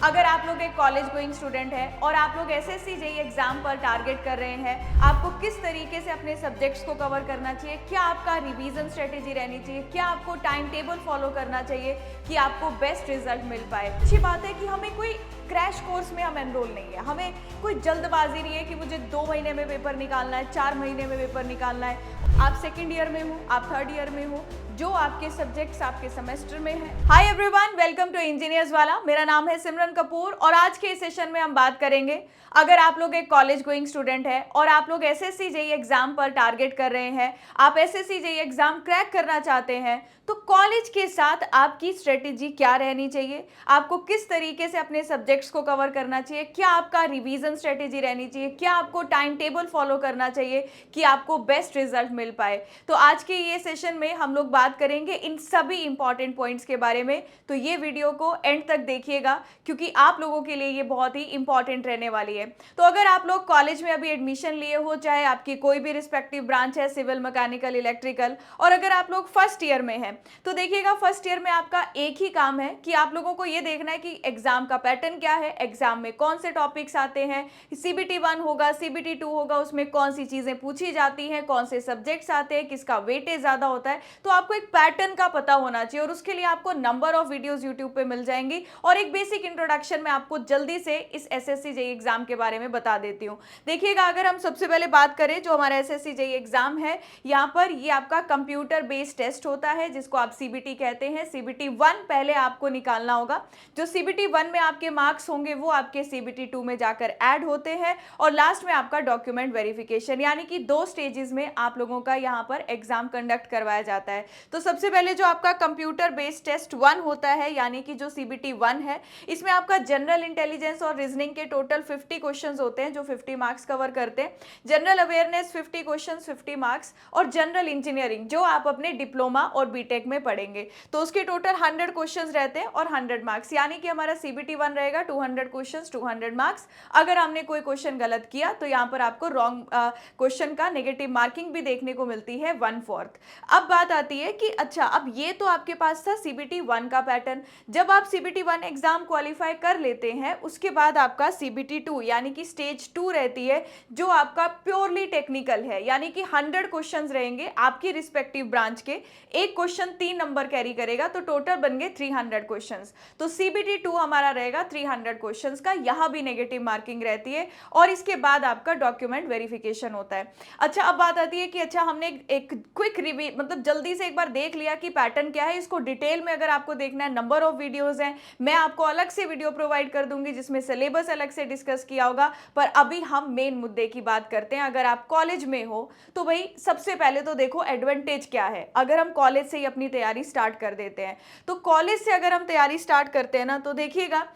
अगर आप लोग एक कॉलेज गोइंग स्टूडेंट है और आप लोग एसएससी जेईई एग्जाम पर टारगेट कर रहे हैं, आपको किस तरीके से अपने सब्जेक्ट्स को कवर करना चाहिए, क्या आपका रिवीजन स्ट्रेटेजी रहनी चाहिए, क्या आपको टाइम टेबल फॉलो करना चाहिए कि आपको बेस्ट रिजल्ट मिल पाए। अच्छी बात है कि हमें कोई क्रैश कोर्स में हम एनरोल नहीं है, हमें कोई जल्दबाजी नहीं है कि मुझे 2 महीने में पेपर निकालना है, 4 महीने में पेपर निकालना है। आप सेकेंड ईयर में हो, आप थर्ड ईयर में हो, जो आपके सब्जेक्ट्स आपके सेमेस्टर में है। Hi everyone, welcome to Engineers Wala. मेरा नाम है सिमरन कपूर और आज के इस सेशन में हम बात करेंगे, अगर आप लोग एक कॉलेज गोइंग स्टूडेंट है और आप लोग एसएससी जेईई एग्जाम पर टारगेट कर रहे हैं, आप एसएससी जेईई एग्जाम क्रैक करना चाहते हैं, तो कॉलेज के साथ आपकी स्ट्रेटेजी क्या रहनी चाहिए, आपको किस तरीके से अपने सब्जेक्ट्स को कवर करना चाहिए, क्या आपका रिवीजन स्ट्रेटेजी रहनी चाहिए, क्या आपको टाइम टेबल फॉलो करना चाहिए कि आपको बेस्ट रिजल्ट मिल पाए। तो आज के ये सेशन में हम लोग बात करेंगे इन सभी इंपॉर्टेंट पॉइंट्स के बारे में। तो ये वीडियो को एंड तक देखिएगा क्योंकि आप लोगों के लिए ये बहुत ही इंपॉर्टेंट रहने वाली है। तो अगर आप लोग कॉलेज में अभी एडमिशन लिए हो, चाहे आपकी कोई भी रिस्पेक्टिव ब्रांच है, सिविल, मैकेनिकल, इलेक्ट्रिकल, और अगर आप लोग फर्स्ट ईयर में हैं, तो देखिएगा फर्स्ट ईयर में आपका एक ही काम है कि आप लोगों को ये देखना है कि एग्जाम का पैटर्न क्या है, एग्जाम में कौन से टॉपिक्स आते हैं, सीबीटी 1 होगा, सीबीटी 2 होगा, उसमें कौन सी चीजें पूछी जाती हैं, कौन से सब्जेक्ट्स आते हैं, किसका वेटेज ज्यादा होता है। तो आपको एक पैटर्न का पता होना चाहिए और उसके लिए आपको नंबर ऑफ वीडियोस यूट्यूब पे मिल जाएंगी और एक बेसिक इंट्रोडक्शन में आपको जल्दी से इस एसएससी जेईई एग्जाम के बारे में बता देती हूँ। देखिएगा, अगर हम सबसे पहले बात करें जो हमारा एसएससी जेईई एग्जाम है, यहाँ पर ये आपका कंप्यूटर बेस्ड टेस्ट होता है जिसको आप सीबीटी कहते हैं। सीबीटी 1 पहले आपको निकालना होगा। जो सीबीटी 1 में आपके मार्क्स होंगे वो आपके सीबीटी 2 में जाकर ऐड होते हैं और लास्ट में आपका डॉक्यूमेंट वेरिफिकेशन, यानी कि 2 स्टेजेस में आप लोगों का यहाँ पर एग्जाम कंडक्ट करवाया जाता है। तो सबसे पहले जो आपका कंप्यूटर बेस्ड टेस्ट 1 होता है, यानी कि जो सीबीटी 1 है, इसमें आपका जनरल इंटेलिजेंस और रीजनिंग के टोटल 50 क्वेश्चंस होते हैं जो 50 मार्क्स कवर करते हैं। जनरल अवेयरनेस 50 क्वेश्चंस 50 मार्क्स, और जनरल इंजीनियरिंग जो आप अपने डिप्लोमा और बीटेक में पढ़ेंगे तो उसके टोटल 100 क्वेश्चंस रहते हैं और 100 मार्क्स, यानी कि हमारा सीबीटी 1 रहेगा 200 क्वेश्चंस 200 मार्क्स। अगर हमने कोई क्वेश्चन गलत किया तो यहाँ पर आपको रॉन्ग क्वेश्चन का नेगेटिव मार्किंग भी देखने को मिलती है 1/4। अब बात आती है कि अच्छा, अब ये तो आपके पास था सीबीटी 1 का पैटर्न। जब आप सीबीटी 1 एग्जाम क्वालिफाई कर लेते हैं उसके बाद आपका सीबीटी 2 यानी कि स्टेज 2 रहती है जो आपका प्योरली टेक्निकल है, यानी कि 100 क्वेश्चंस रहेंगे आपकी रिस्पेक्टिव ब्रांच के। एक क्वेश्चन 3 नंबर कैरी करेगा तो टोटल बन गए 300 क्वेश्चंस। तो सीबीटी 2 हमारा रहेगा 300 क्वेश्चंस का, यहां भी नेगेटिव मार्किंग रहती है और इसके बाद आपका डॉक्यूमेंट वेरिफिकेशन होता है। अच्छा, अब बात आती है कि अच्छा, हमने एक क्विक रिव्यू मतलब जल्दी से एक बार देख लिया कि पैटर्न क्या है। इसको डिटेल में अगर आपको देखना है, नंबर ऑफ वीडियोज हैं, मैं आपको अलग से वीडियो प्रोवाइड कर दूंगी जिसमें सिलेबस अलग से डिस्कस किया होगा। पर अभी हम मेन मुद्दे की बात करते हैं। अगर आप कॉलेज में हो तो भाई सबसे पहले तो देखो एडवांटेज क्या है। अगर हम कॉलेज से ही अपनी तैयारी स्टार्ट कर देते हैं, तो कॉलेज से अगर हम तैयारी स्टार्ट करते हैं ना, तो देखिएगा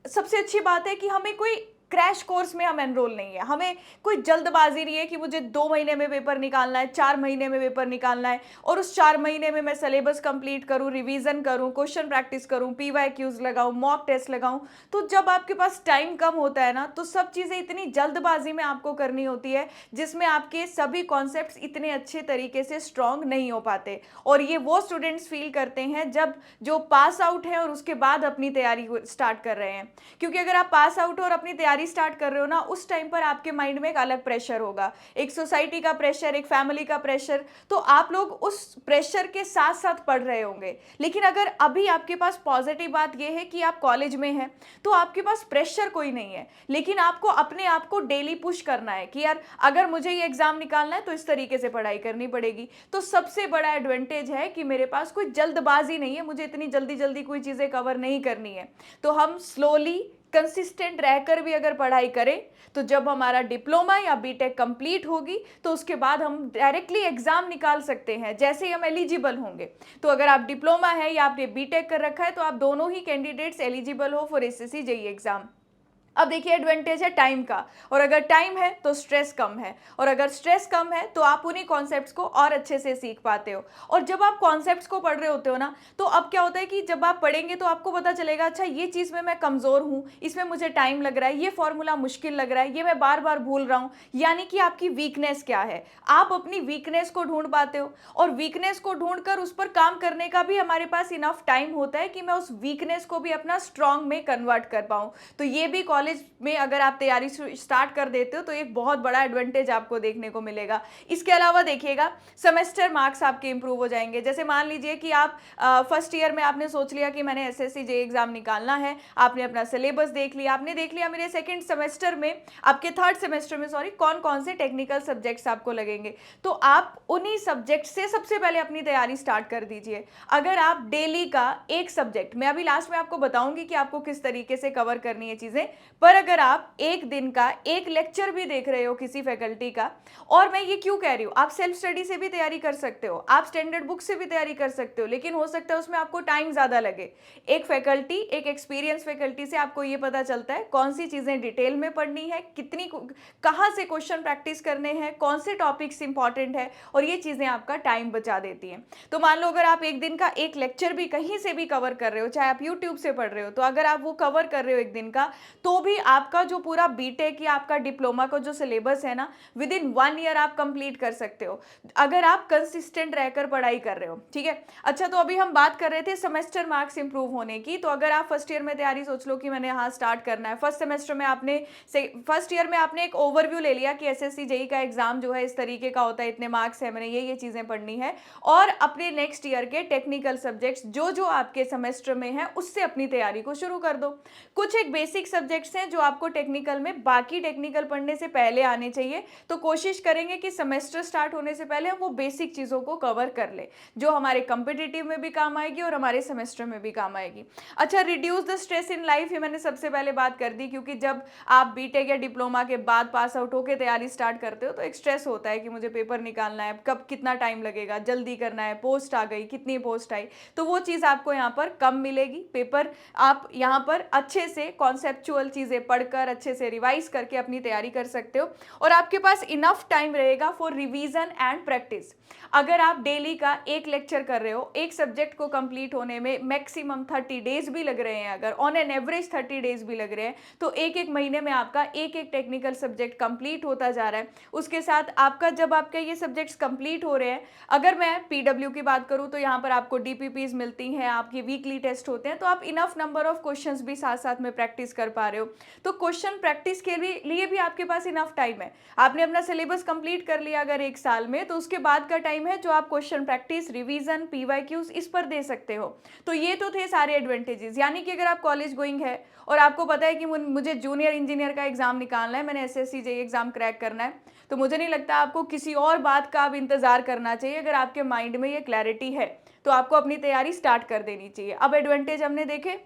सबसे अच्छी बात है कि हमें कोई क्रैश कोर्स में हम एनरोल नहीं है, हमें कोई जल्दबाजी नहीं है कि मुझे 2 महीने में पेपर निकालना है, 4 महीने में पेपर निकालना है और उस 4 महीने में मैं सिलेबस कंप्लीट करूं, रिवीजन करूं, क्वेश्चन प्रैक्टिस करूं, पीवाईक्यूज लगाऊं, मॉक टेस्ट लगाऊं। तो जब आपके पास टाइम कम होता है ना, तो सब चीजें इतनी जल्दबाजी में आपको करनी होती है जिसमें आपके सभी कॉन्सेप्ट्स इतने अच्छे तरीके से स्ट्रांग नहीं हो पाते। और ये वो स्टूडेंट्स फील करते हैं जब जो पास आउट है और उसके बाद अपनी तैयारी स्टार्ट कर रहे हैं, क्योंकि अगर आप पास आउट और अपनी तैयारी स्टार्ट कर रहे हो ना, उस टाइम पर आपके माइंड में एक अलग प्रेशर होगा, एक सोसाइटी का प्रेशर, एक फैमिली का प्रेशर। तो आप लोग उस प्रेशर के साथ साथ पढ़ रहे होंगे। लेकिन अगर अभी आपके पास पॉजिटिव बात यह है कि आप कॉलेज में हैं, तो आपके पास प्रेशर कोई नहीं है, लेकिन आपको अपने आप को डेली पुश करना है कि यार अगर मुझे ये एग्जाम निकालना है तो इस तरीके से पढ़ाई करनी पड़ेगी। तो सबसे बड़ा एडवांटेज है कि मेरे पास कोई जल्दबाजी नहीं है, मुझे इतनी जल्दी जल्दी कोई चीजें कवर नहीं करनी है। तो हम स्लोली कंसिस्टेंट रहकर भी अगर पढ़ाई करें तो जब हमारा डिप्लोमा या बीटेक कंप्लीट होगी तो उसके बाद हम डायरेक्टली एग्जाम निकाल सकते हैं जैसे ही हम एलिजिबल होंगे। तो अगर आप डिप्लोमा है या आपने बीटेक कर रखा है तो आप दोनों ही कैंडिडेट्स एलिजिबल हो फॉर एसएससी जेईई एग्जाम। अब देखिए एडवांटेज है टाइम का, और अगर टाइम है तो स्ट्रेस कम है, और अगर स्ट्रेस कम है तो आप उन्हीं कॉन्सेप्ट्स को और अच्छे से सीख पाते हो। और जब आप कॉन्सेप्ट्स को पढ़ रहे होते हो ना, तो अब क्या होता है कि जब आप पढ़ेंगे तो आपको पता चलेगा अच्छा ये चीज़ में मैं कमज़ोर हूँ, इसमें मुझे टाइम लग रहा है, ये फॉर्मूला मुश्किल लग रहा है, ये मैं बार बार भूल रहा हूँ। यानी कि आपकी वीकनेस क्या है, आप अपनी वीकनेस को ढूंढ पाते हो, और वीकनेस को ढूंढ कर उस पर काम करने का भी हमारे पास इनफ टाइम होता है कि मैं उस वीकनेस को भी अपना स्ट्रांग में कन्वर्ट कर पाऊँ। तो ये भी कॉलेज में अगर आप तैयारी स्टार्ट कर देते हो तो एक बहुत बड़ा एडवांटेज आपको देखने को मिलेगा। इसके अलावा देखिएगा सेमेस्टर मार्क्स आपके इंप्रूव हो जाएंगे। जैसे मान लीजिए कि आप फर्स्ट ईयर में आपने सोच लिया कि मैंने एसएससी जेईई एग्जाम निकालना है, आपने अपना सिलेबस देख लिया, आपने देख लिया मेरे सेकंड सेमेस्टर में, आपके थर्ड सेमेस्टर में सॉरी, कौन कौन से टेक्निकल सब्जेक्ट्स आपको लगेंगे, तो आप उन्हीं सब्जेक्ट से सबसे पहले अपनी तैयारी स्टार्ट कर दीजिए। अगर आप डेली का एक सब्जेक्ट, मैं अभी लास्ट में आपको बताऊंगी कि आपको किस तरीके से कवर करनी है चीजें, पर अगर आप एक दिन का एक लेक्चर भी देख रहे हो किसी फैकल्टी का, और मैं ये क्यों कह रही हूँ, आप सेल्फ स्टडी से भी तैयारी कर सकते हो, आप स्टैंडर्ड बुक से भी तैयारी कर सकते हो, लेकिन हो सकता है उसमें आपको टाइम ज्यादा लगे। एक फैकल्टी, एक एक्सपीरियंस फैकल्टी से आपको ये पता चलता है कौन सी चीजें डिटेल में पढ़नी है, कितनी कहाँ से क्वेश्चन प्रैक्टिस करने हैं, कौन से टॉपिक्स इंपॉर्टेंट है, और ये चीजें आपका टाइम बचा देती हैं। तो मान लो अगर आप एक दिन का एक लेक्चर भी कहीं से भी कवर कर रहे हो, चाहे आप यूट्यूब से पढ़ रहे हो, तो अगर आप वो कवर कर रहे हो एक दिन का, तो भी आपका जो पूरा बीटेक या आपका डिप्लोमा का जो सिलेबस है ना, विद इन 1 ईयर आप कंप्लीट कर सकते हो, अगर आप कंसिस्टेंट रहकर पढ़ाई कर रहे हो। ठीक है, अच्छा, तो अभी हम बात कर रहे थे सेमेस्टर मार्क्स इंप्रूव होने की। तो अगर आप फर्स्ट ईयर में तैयारी सोच लो कि मैंने यहाँ स्टार्ट करना है, फर्स्ट सेमेस्टर में आपने फर्स्ट ईयर में आपने एक ओवरव्यू ले लिया कि एसएससी जेईई का एग्जाम जो है इस तरीके का होता है, इतने मार्क्स है, मैंने ये चीजें पढ़नी है, और अपने नेक्स्ट ईयर के टेक्निकल सब्जेक्ट्स जो जो आपके सेमेस्टर में है उससे अपनी तैयारी को शुरू कर दो। कुछ एक बेसिक सब्जेक्ट्स हैं जो आपको टेक्निकल में बाकी टेक्निकल पढ़ने से पहले आने चाहिए, तो कोशिश करेंगे कि सेमेस्टर स्टार्ट होने से पहले हम वो बेसिक चीजों को कवर कर ले, जो हमारे कॉम्पिटिटिव में भी काम आएगी और हमारे सेमेस्टर में भी काम आएगी। अच्छा, reduce the stress in life, ये मैंने सबसे पहले बात कर दी, क्योंकि जब आप बीटेक या डिप्लोमा के बाद पास आउट होकर तैयारी स्टार्ट करते हो तो एक स्ट्रेस होता है कि मुझे पेपर निकालना है, कब कितना टाइम लगेगा, जल्दी करना है, पोस्ट आ गई, कितनी पोस्ट आई, तो वो चीज़ आपको यहाँ पर कम मिलेगी। पेपर आप यहाँ पर अच्छे से कॉन्सेप्चुअल चीज़ें पढ़कर अच्छे से रिवाइज करके अपनी तैयारी कर सकते हो, और आपके पास इनफ टाइम रहेगा फॉर रिवीजन एंड प्रैक्टिस। अगर आप डेली का एक लेक्चर कर रहे हो, एक सब्जेक्ट को कंप्लीट होने में मैक्सिमम 30 डेज भी लग रहे हैं, अगर ऑन एन एवरेज 30 डेज भी लग रहे हैं, तो एक एक महीने में आपका एक एक टेक्निकल सब्जेक्ट कंप्लीट होता जा रहा है। उसके साथ आपका जब आपके ये सब्जेक्ट्स कंप्लीट हो रहे हैं, अगर मैं पीडब्ल्यू की बात करूं तो यहाँ पर आपको डीपीपीज मिलती हैं, आपके वीकली टेस्ट होते हैं, तो आप इनफ नंबर ऑफ क्वेश्चंस भी साथ साथ में प्रैक्टिस कर पा रहे हो। तो क्वेश्चन प्रैक्टिस के लिए भी आपके पास इनफ टाइम है। आपने अपना सिलेबस कंप्लीट कर लिया अगर एक साल में, तो उसके बाद का टाइम है जो आप क्वेश्चन प्रैक्टिस, रिवीजन, पीवाईक्यूज इस पर दे सकते हो। तो ये तो थे सारे एडवांटेजेस। यानी कि अगर आप कॉलेज गोइंग है और आपको पता है कि मुझे जूनियर इंजीनियर का एग्जाम निकालना है, मैंने एसएससी जेईई एग्जाम क्रैक करना है, तो मुझे नहीं लगता आपको किसी और बात का अब इंतजार करना चाहिए। अगर आपके माइंड में ये क्लैरिटी है तो आपको अपनी तैयारी स्टार्ट कर देनी चाहिए। अब एडवांटेज हमने देखे,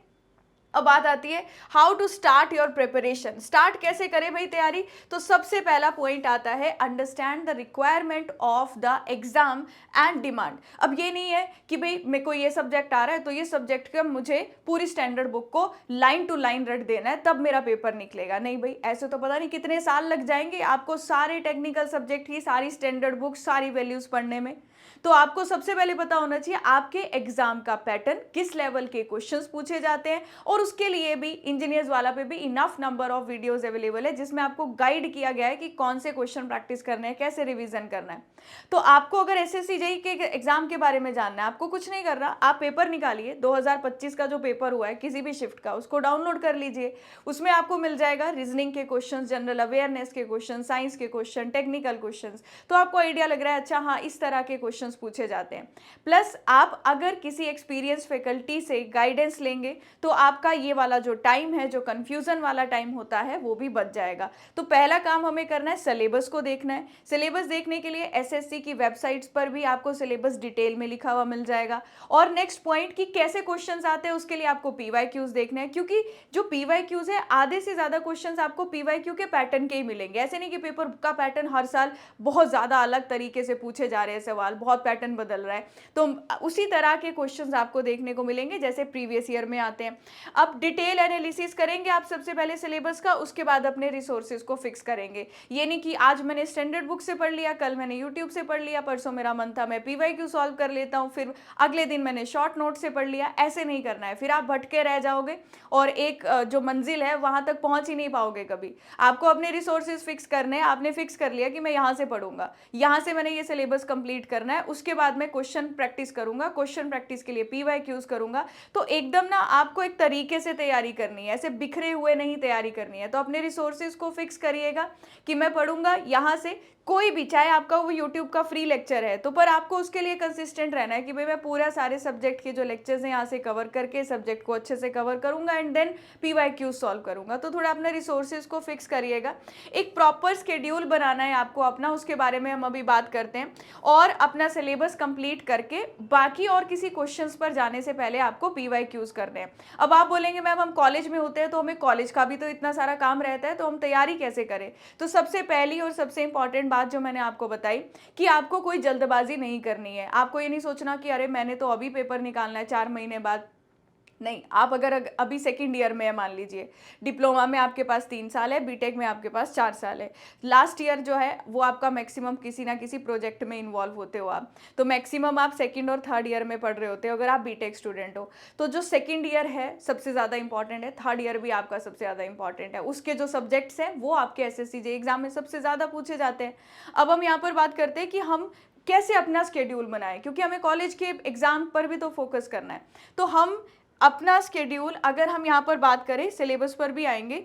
अब बात आती है how to start your preparation. Start कैसे करें भाई तैयारी, तो सबसे पहला पॉइंट आता है understand the requirement of the exam and demand. अब ये नहीं है कि भाई मेरे को ये सब्जेक्ट आ रहा है तो ये सब्जेक्ट का मुझे पूरी स्टैंडर्ड बुक को लाइन टू लाइन रट देना है तब मेरा पेपर निकलेगा। नहीं भाई, ऐसे तो पता नहीं कितने साल लग जाएंगे आपको सारे टेक्निकल सब्जेक्ट की सारी स्टैंडर्ड बुक, सारी वैल्यूज पढ़ने में। तो आपको सबसे पहले पता होना चाहिए आपके एग्जाम का पैटर्न, किस लेवल के क्वेश्चंस पूछे जाते हैं, और उसके लिए भी इंजीनियर्स वाला पे भी enough number of videos available है जिसमें आपको गाइड किया गया है कि कौन से क्वेश्चन प्रैक्टिस करने हैं, कैसे रिवीजन करना है। तो आपको अगर एसएससी जेईई के एग्जाम के बारे में जानना है, आपको कुछ नहीं कर रहा, आप पेपर निकालिए 2025 का जो पेपर हुआ है किसी भी शिफ्ट का, उसको डाउनलोड कर लीजिए। उसमें आपको मिल जाएगा रीजनिंग के क्वेश्चन, जनरल अवेयरनेस के क्वेश्चन, साइंस के क्वेश्चन, टेक्निकल क्वेश्चन, तो आपको आइडिया लग रहा है अच्छा हाँ इस तरह के क्वेश्चन पूछे जाते हैं। प्लस आप अगर किसी एक्सपीरियंस फैकल्टी से गाइडेंस लेंगे तो आपका ये वाला जो टाइम है, जो कंफ्यूजन वाला टाइम होता है, वो भी बच जाएगा। तो पहला काम हमें करना है सिलेबस को देखना है। सिलेबस देखने के लिए एसएससी की वेबसाइट्स पर भी आपको सिलेबस डिटेल में लिखा हुआ मिल जाएगा। और नेक्स्ट पॉइंट कि कैसे क्वेश्चंस आते हैं उसके लिए आपको पीवाईक्यूज देखना है, क्योंकि जो पीवाईक्यूज है आधे से ज्यादा क्वेश्चंस आपको पीवाईक्यू के पैटर्न के ही मिलेंगे। ऐसे नहीं कि पेपर का पैटर्न हर साल बहुत ज्यादा अलग तरीके से पूछे जा रहे हैं सवाल, बहुत पैटर्न बदल रहा है, तो उसी तरह के क्वेश्चंस आपको देखने को मिलेंगे जैसे प्रीवियस ईयर में आते हैं। अब डिटेल एनालिसिस करेंगे आप सबसे पहले सिलेबस का, उसके बाद अपने रिसोर्सेज को फिक्स करेंगे। ये नहीं कि आज मैंने स्टैंडर्ड बुक से पढ़ लिया, कल मैंने यूट्यूब से पढ़ लिया, परसों मेरा मन था मैं PYQ सॉल्व कर लेता हूँ, फिर अगले दिन मैंने शॉर्ट नोट से पढ़ लिया। ऐसे नहीं करना है, फिर आप भटके रह जाओगे और एक जो मंजिल है वहां तक पहुंच ही नहीं पाओगे कभी। आपको अपने रिसोर्सेज फिक्स करने हैं। आपने फिक्स कर लिया कि मैं यहाँ से पढ़ूंगा, यहाँ से मैंने ये सिलेबस कंप्लीट करना है, उसके बाद मैं क्वेश्चन प्रैक्टिस करूंगा, क्वेश्चन प्रैक्टिस के लिए PYQs करूंगा। तो एकदम ना आपको एक तरीके से तैयारी करनी है, ऐसे बिखरे हुए नहीं तैयारी करनी है। तो अपने रिसोर्सेज को फिक्स करिएगा कि मैं पढ़ूंगा यहाँ से, कोई भी, चाहे आपका वो यूट्यूब का फ्री लेक्चर है तो पर आपको उसके लिए कंसिस्टेंट रहना है कि भाई मैं पूरा सारे सब्जेक्ट के जो लेक्चर्स हैं यहाँ से कवर करके सब्जेक्ट को अच्छे से कवर करूंगा एंड देन PYQ सॉल्व करूंगा। तो थोड़ा अपने रिसोर्सेज को फिक्स करिएगा। एक प्रॉपर स्केड्यूल बनाना है आपको अपना, उसके बारे में हम अभी बात करते हैं। और अपना सिलेबस कंप्लीट करके बाकी और किसी क्वेश्चंस पर जाने से पहले आपको PYQs करने हैं। अब आप बोलेंगे मैम हम कॉलेज में होते हैं तो हमें कॉलेज का भी तो इतना सारा काम रहता है, तो हम तैयारी कैसे करें? तो सबसे पहली और सबसे इंपॉर्टेंट बात जो मैंने आपको बताई कि आपको कोई जल्दबाजी नहीं करनी है। आपको ये नहीं सोचना कि अरे मैंने तो अभी पेपर निकालना है 4 महीने बाद। नहीं, आप अगर अभी सेकंड ईयर में है, मान लीजिए डिप्लोमा में आपके पास 3 साल है, बीटेक में आपके पास 4 साल है, लास्ट ईयर जो है वो आपका मैक्सिमम किसी ना किसी प्रोजेक्ट में इन्वॉल्व होते हो आप, तो मैक्सिमम आप सेकंड और थर्ड ईयर में पढ़ रहे होते हो अगर आप बीटेक स्टूडेंट हो। तो जो सेकंड ईयर है सबसे ज़्यादा इंपॉर्टेंट है, थर्ड ईयर भी आपका सबसे ज़्यादा इंपॉर्टेंट है। उसके जो सब्जेक्ट्स हैं वो आपके SSC JEE एग्जाम में सबसे ज़्यादा पूछे जाते हैं। अब हम यहाँ पर बात करते हैं कि हम कैसे अपना स्केड्यूल बनाएं, क्योंकि हमें कॉलेज के एग्जाम पर भी तो फोकस करना है। तो हम अपना स्केड्यूल, अगर हम यहाँ पर बात करें, सिलेबस पर भी आएंगे,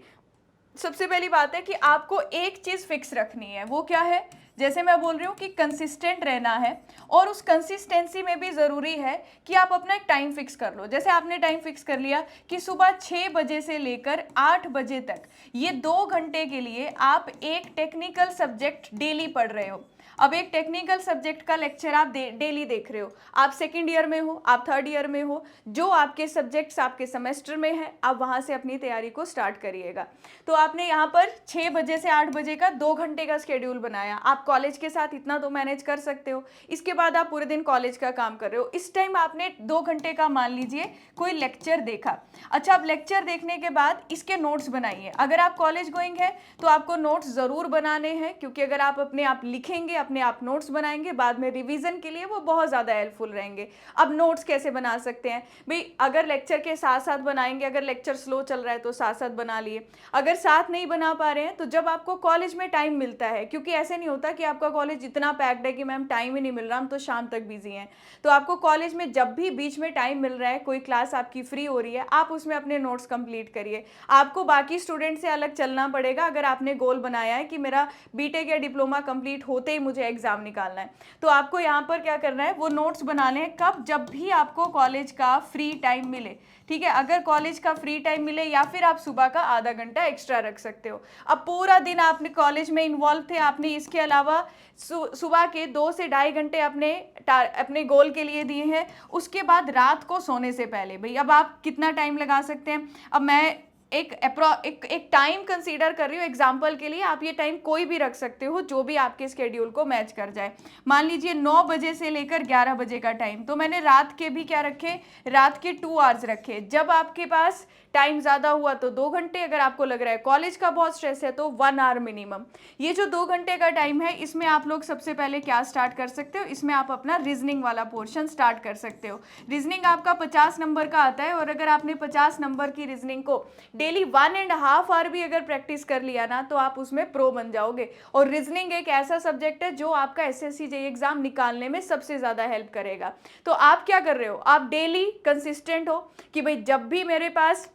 सबसे पहली बात है कि आपको एक चीज़ फिक्स रखनी है। वो क्या है? जैसे मैं बोल रही हूँ कि कंसिस्टेंट रहना है, और उस कंसिस्टेंसी में भी ज़रूरी है कि आप अपना एक टाइम फिक्स कर लो। जैसे आपने टाइम फिक्स कर लिया कि सुबह 6 बजे से लेकर 8 बजे तक ये 2 घंटे के लिए आप एक टेक्निकल सब्जेक्ट डेली पढ़ रहे हो। अब एक टेक्निकल सब्जेक्ट का लेक्चर आप डेली देख रहे हो, आप सेकंड ईयर में हो, आप थर्ड ईयर में हो, जो आपके सब्जेक्ट्स आपके सेमेस्टर में है, आप वहाँ से अपनी तैयारी को स्टार्ट करिएगा। तो आपने यहाँ पर 6 बजे से 8 बजे का 2 घंटे का स्केड्यूल बनाया। आप कॉलेज के साथ इतना तो मैनेज कर सकते हो। इसके बाद आप पूरे दिन कॉलेज का काम कर रहे हो, इस टाइम आपने 2 घंटे का मान लीजिए कोई लेक्चर देखा। अच्छा, अब लेक्चर देखने के बाद इसके नोट्स बनाइए। अगर आप कॉलेज गोइंग है तो आपको नोट्स ज़रूर बनाने हैं, क्योंकि अगर आप अपने आप लिखेंगे, अपने आप नोट्स बनाएंगे, बाद में रिवीजन के लिए वो बहुत ज़्यादा हेल्पफुल रहेंगे। अब नोट्स कैसे बना सकते हैं भाई? अगर लेक्चर के साथ साथ बनाएंगे, अगर लेक्चर स्लो चल रहा है तो साथ साथ बना लिए। अगर साथ नहीं बना पा रहे हैं तो जब आपको कॉलेज में टाइम मिलता है, क्योंकि ऐसे नहीं होता कि आपका कॉलेज इतना पैक्ड है कि मैम टाइम ही नहीं मिल रहा, हम तो शाम तक बिजी हैं, तो आपको कॉलेज में जब भी बीच में टाइम मिल रहा है, कोई क्लास आपकी फ्री हो रही है, आप उसमें अपने नोट्स कंप्लीट करिए। आपको बाकी स्टूडेंट से अलग चलना पड़ेगा अगर आपने गोल बनाया है कि मेरा बीटेक या डिप्लोमा कंप्लीट होते ही मुझे एग्जाम निकालना है। तो आपको यहाँ पर क्या करना है, वो नोट्स बनाने हैं कब? जब भी आपको कॉलेज का फ्री टाइम मिले। ठीक है, अगर कॉलेज का फ्री टाइम मिले, या फिर आप सुबह का आधा घंटा एक्स्ट्रा रख सकते हो। अब पूरा दिन आपने कॉलेज में इन्वॉल्व थे, आपने इसके अलावा सुबह के 2 से 2.5 घंटे अपने गोल के लिए दिए हैं। उसके बाद रात को सोने से पहले भाई अब आप कितना टाइम लगा सकते हैं? अब मैं एक टाइम कंसीडर कर रही हूँ एग्जाम्पल के लिए, आप ये टाइम कोई भी रख सकते हो जो भी आपके स्केड्यूल को मैच कर जाए। मान लीजिए 9 बजे से लेकर 11 बजे का टाइम, तो मैंने रात के भी क्या रखे, रात के 2 आवर्स रखे। जब आपके पास टाइम ज़्यादा हुआ तो 2 घंटे, अगर आपको लग रहा है कॉलेज का बहुत स्ट्रेस है तो 1 आवर मिनिमम। ये जो 2 घंटे का टाइम है, इसमें आप लोग सबसे पहले क्या स्टार्ट कर सकते हो, इसमें आप अपना रीजनिंग वाला पोर्शन स्टार्ट कर सकते हो। रीजनिंग आपका 50 नंबर का आता है, और अगर आपने 50 नंबर की रीजनिंग को डेली 1.5 आवर भी अगर प्रैक्टिस कर लिया ना, तो आप उसमें प्रो बन जाओगे। और रीजनिंग एक ऐसा सब्जेक्ट है जो आपका SSC JEE एग्जाम निकालने में सबसे ज़्यादा हेल्प करेगा। तो आप क्या कर रहे हो, आप डेली कंसिस्टेंट हो कि भाई जब भी मेरे पास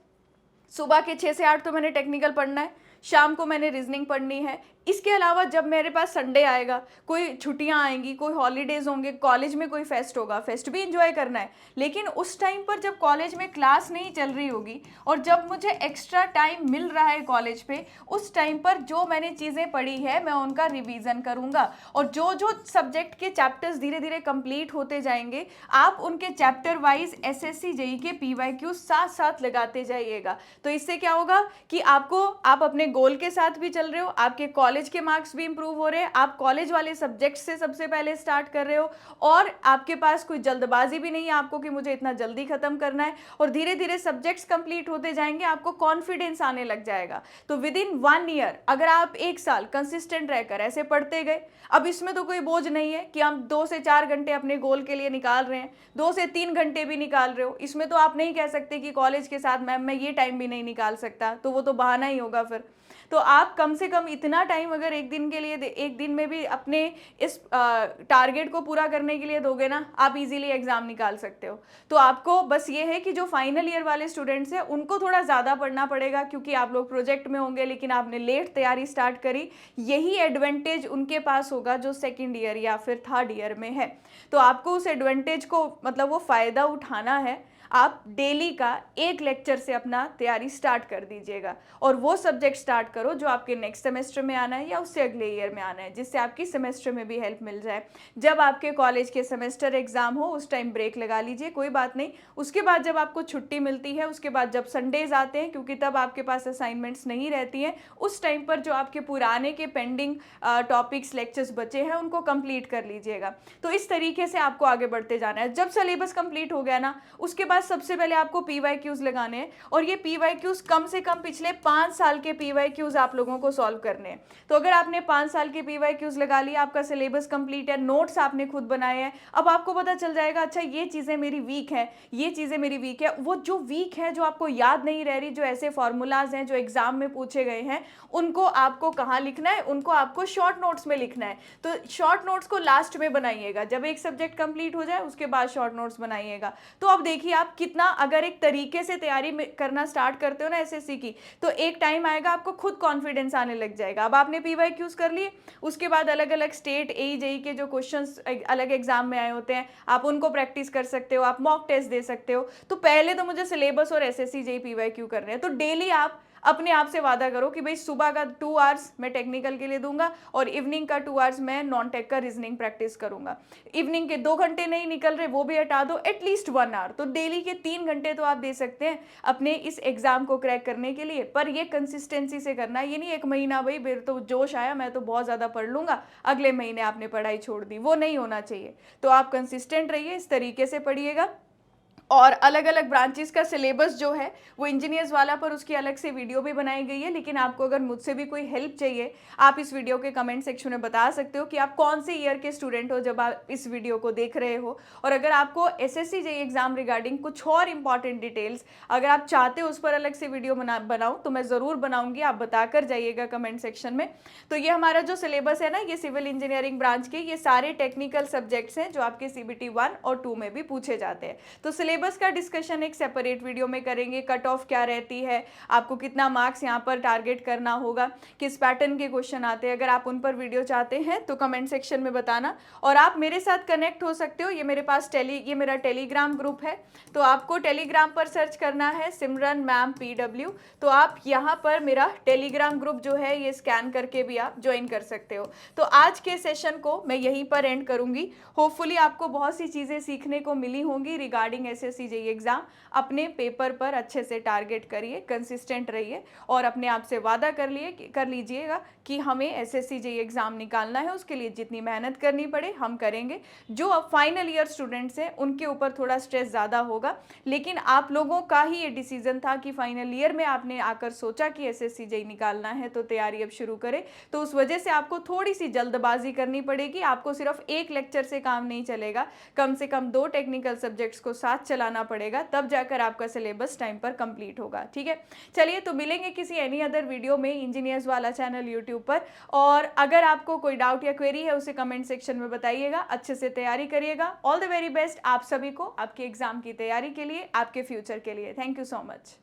सुबह के 6 से 8 तो मैंने टेक्निकल पढ़ना है, शाम को मैंने रीजनिंग पढ़नी है। इसके अलावा जब मेरे पास संडे आएगा, कोई छुट्टियां आएंगी, कोई हॉलीडेज होंगे, कॉलेज में कोई फेस्ट होगा, फेस्ट भी एंजॉय करना है। लेकिन उस टाइम पर जब कॉलेज में क्लास नहीं चल रही होगी और जब मुझे एक्स्ट्रा टाइम मिल रहा है कॉलेज पे, उस टाइम पर जो मैंने चीज़ें पढ़ी है मैं उनका रिवीजन करूँगा। और जो जो सब्जेक्ट के चैप्टर्स धीरे धीरे कंप्लीट होते जाएंगे, आप उनके चैप्टर वाइज SSC JEE के PYQ साथ साथ लगाते जाइएगा। तो इससे क्या होगा कि आप अपने गोल के साथ भी चल रहे हो, आपके कॉलेज के मार्क्स भी इंप्रूव हो रहे हैं, आप कॉलेज वाले सब्जेक्ट से सबसे पहले स्टार्ट कर रहे हो और आपके पास कोई जल्दबाजी भी नहीं है आपको कि मुझे इतना जल्दी खत्म करना है, और धीरे धीरे सब्जेक्ट्स कंप्लीट होते जाएंगे, आपको कॉन्फिडेंस आने लग जाएगा। तो विद इन 1 ईयर अगर आप 1 साल कंसिस्टेंट रहकर ऐसे पढ़ते गए, अब इसमें तो कोई बोझ नहीं है कि हम 2 से 4 घंटे अपने गोल के लिए निकाल रहे हैं, 2 से 3 घंटे भी निकाल रहे हो, इसमें तो आप नहीं कह सकते कि कॉलेज के साथ मैम मैं ये टाइम भी नहीं निकाल सकता, तो वो तो बहाना ही होगा फिर। तो आप कम से कम इतना टाइम अगर एक दिन के लिए एक दिन में भी अपने इस टारगेट को पूरा करने के लिए दोगे ना, आप इजीली एग्जाम निकाल सकते हो। तो आपको बस ये है कि जो फाइनल ईयर वाले स्टूडेंट्स हैं उनको थोड़ा ज़्यादा पढ़ना पड़ेगा, क्योंकि आप लोग प्रोजेक्ट में होंगे लेकिन आपने लेट तैयारी स्टार्ट करी। यही एडवांटेज उनके पास होगा जो सेकेंड ईयर या फिर थर्ड ईयर में है। तो आपको उस एडवांटेज को मतलब वो फ़ायदा उठाना है। आप डेली का एक लेक्चर से अपना तैयारी स्टार्ट कर दीजिएगा और वो सब्जेक्ट स्टार्ट करो जो आपके नेक्स्ट सेमेस्टर में आना है या उससे अगले ईयर में आना है, जिससे आपकी सेमेस्टर में भी हेल्प मिल जाए। जब आपके कॉलेज के सेमेस्टर एग्जाम हो उस टाइम ब्रेक लगा लीजिए, कोई बात नहीं। उसके बाद जब आपको छुट्टी मिलती है, उसके बाद जब संडेज आते हैं, क्योंकि तब आपके पास असाइनमेंट्स नहीं रहती हैं, उस टाइम पर जो आपके पुराने के पेंडिंग टॉपिक्स लेक्चर्स बचे हैं उनको कंप्लीट कर लीजिएगा। तो इस तरीके से आपको आगे बढ़ते जाना है। जब सिलेबस कंप्लीट हो गया ना, उसके बाद सबसे पहले आपको PYQs लगाने हैं, और ये PYQs कम से कम पिछले 5 साल के PYQs आप लोगों को सॉल्व करने हैं। तो अगर आपने 5 साल के PYQs लगा लिया, आपका सिलेबस कंप्लीट है, नोट्स आपने खुद बनाए हैं, अब आपको पता चल जाएगा अच्छा ये चीज़ें मेरी वीक है, ये चीज़ें मेरी वीक है। वो जो वीक है, जो आपको याद नहीं रह रही, जो ऐसे फॉर्मूलाज हैं जो एग्जाम में पूछे गए हैं, उनको आपको कहाँ लिखना है, उनको आपको शॉर्ट नोट्स में लिखना है। तो शॉर्ट नोट्स को लास्ट में बनाइएगा, जब एक सब्जेक्ट कंप्लीट हो जाए उसके बाद शॉर्ट नोट्स बनाइएगा। तो अब देखिए आप कितना अगर एक तरीके से तैयारी करना स्टार्ट करते हो ना SSC की, तो एक टाइम आएगा आपको खुद कॉन्फिडेंस आने लग जाएगा। अब आपने PYQs कर लिए, उसके बाद अलग अलग स्टेट AE JEE के जो क्वेश्चंस अलग एग्जाम में आए होते हैं आप उनको प्रैक्टिस कर सकते हो, आप मॉक टेस्ट दे सकते हो। तो पहले तो मुझे सिलेबस और SSC JEE PYQ करने हैं, तो डेली आप अपने आप से वादा करो कि भाई सुबह का 2 आवर्स मैं टेक्निकल के लिए दूंगा और इवनिंग का 2 आवर्स मैं नॉन टेक का रीजनिंग प्रैक्टिस करूंगा। इवनिंग के 2 घंटे नहीं निकल रहे, वो भी हटा दो, एटलीस्ट 1 आवर। तो डेली के 3 घंटे तो आप दे सकते हैं अपने इस एग्जाम को क्रैक करने के लिए। पर ये कंसिस्टेंसी से करना है, ये नहीं एक महीना भाई मेरे तो जोश आया मैं तो बहुत ज़्यादा पढ़ लूंगा, अगले महीने आपने पढ़ाई छोड़ दी, वो नहीं होना चाहिए। तो आप कंसिस्टेंट रहिए, इस तरीके से पढ़िएगा। और अलग अलग ब्रांचेस का सिलेबस जो है वो इंजीनियर्स वाला पर उसकी अलग से वीडियो भी बनाई गई है, लेकिन आपको अगर मुझसे भी कोई हेल्प चाहिए आप इस वीडियो के कमेंट सेक्शन में बता सकते हो कि आप कौन से ईयर के स्टूडेंट हो जब आप इस वीडियो को देख रहे हो। और अगर आपको SSC JEE एग्जाम रिगार्डिंग कुछ और इंपॉर्टेंट डिटेल्स अगर आप चाहते हो उस पर अलग से वीडियो बनाऊँ तो मैं ज़रूर बनाऊँगी, आप बताकर जाइएगा कमेंट सेक्शन में। तो ये हमारा जो सिलेबस है ना, ये सिविल इंजीनियरिंग ब्रांच के ये सारे टेक्निकल सब्जेक्ट्स हैं जो आपके CBT 1 और 2 में भी पूछे जाते हैं। तो सिलेबस का डिस्कशन एक सेपरेट वीडियो में करेंगे, कट ऑफ क्या रहती है, आपको कितना मार्क्स यहाँ पर टारगेट करना होगा, किस पैटर्न के क्वेश्चन आते हैं। अगर आप उन पर वीडियो चाहते हैं तो कमेंट सेक्शन में बताना। और आप मेरे साथ कनेक्ट हो सकते हो, ये मेरे पास ये मेरा टेलीग्राम ग्रुप है, तो आपको टेलीग्राम पर सर्च करना है सिमरन मैम PW। तो आप यहाँ पर मेरा टेलीग्राम ग्रुप जो है ये स्कैन करके भी आप ज्वाइन कर सकते हो। तो आज के सेशन को मैं यहीं पर एंड करूँगी। होपफुली आपको बहुत सी चीज़ें सीखने को मिली होंगी रिगार्डिंग SSC JEE एग्ज़ाम। अपने पेपर पर अच्छे से टारगेट करिए, कंसिस्टेंट रहिए और अपने आप से वादा कर लीजिएगा कि हमें SSC JEE एग्ज़ाम निकालना है, उसके लिए जितनी मेहनत करनी पड़े हम करेंगे। जो अब फाइनल ईयर स्टूडेंट्स हैं उनके ऊपर थोड़ा स्ट्रेस ज़्यादा होगा, लेकिन आप लोगों का ही ये डिसीजन था कि फाइनल ईयर में आपने आकर सोचा कि SSC JEE निकालना है तो तैयारी अब शुरू करें। तो उस वजह से आपको थोड़ी सी जल्दबाजी करनी पड़ेगी। आपको सिर्फ एक लेक्चर से काम नहीं चलेगा, कम से कम 2 टेक्निकल सब्जेक्ट्स को साथ चलाना पड़ेगा, तब जाकर आपका सिलेबस टाइम पर कंप्लीट होगा। ठीक है, चलिए तो मिलेंगे किसी एनी अदर वीडियो में इंजीनियर्स वाला चैनल यूट्यूब पर। और अगर आपको कोई डाउट या क्वेरी है उसे कमेंट सेक्शन में बताइएगा। अच्छे से तैयारी करिएगा। ऑल द वेरी बेस्ट आप सभी को आपके एग्जाम की तैयारी के लिए, आपके फ्यूचर के लिए। Thank you so much.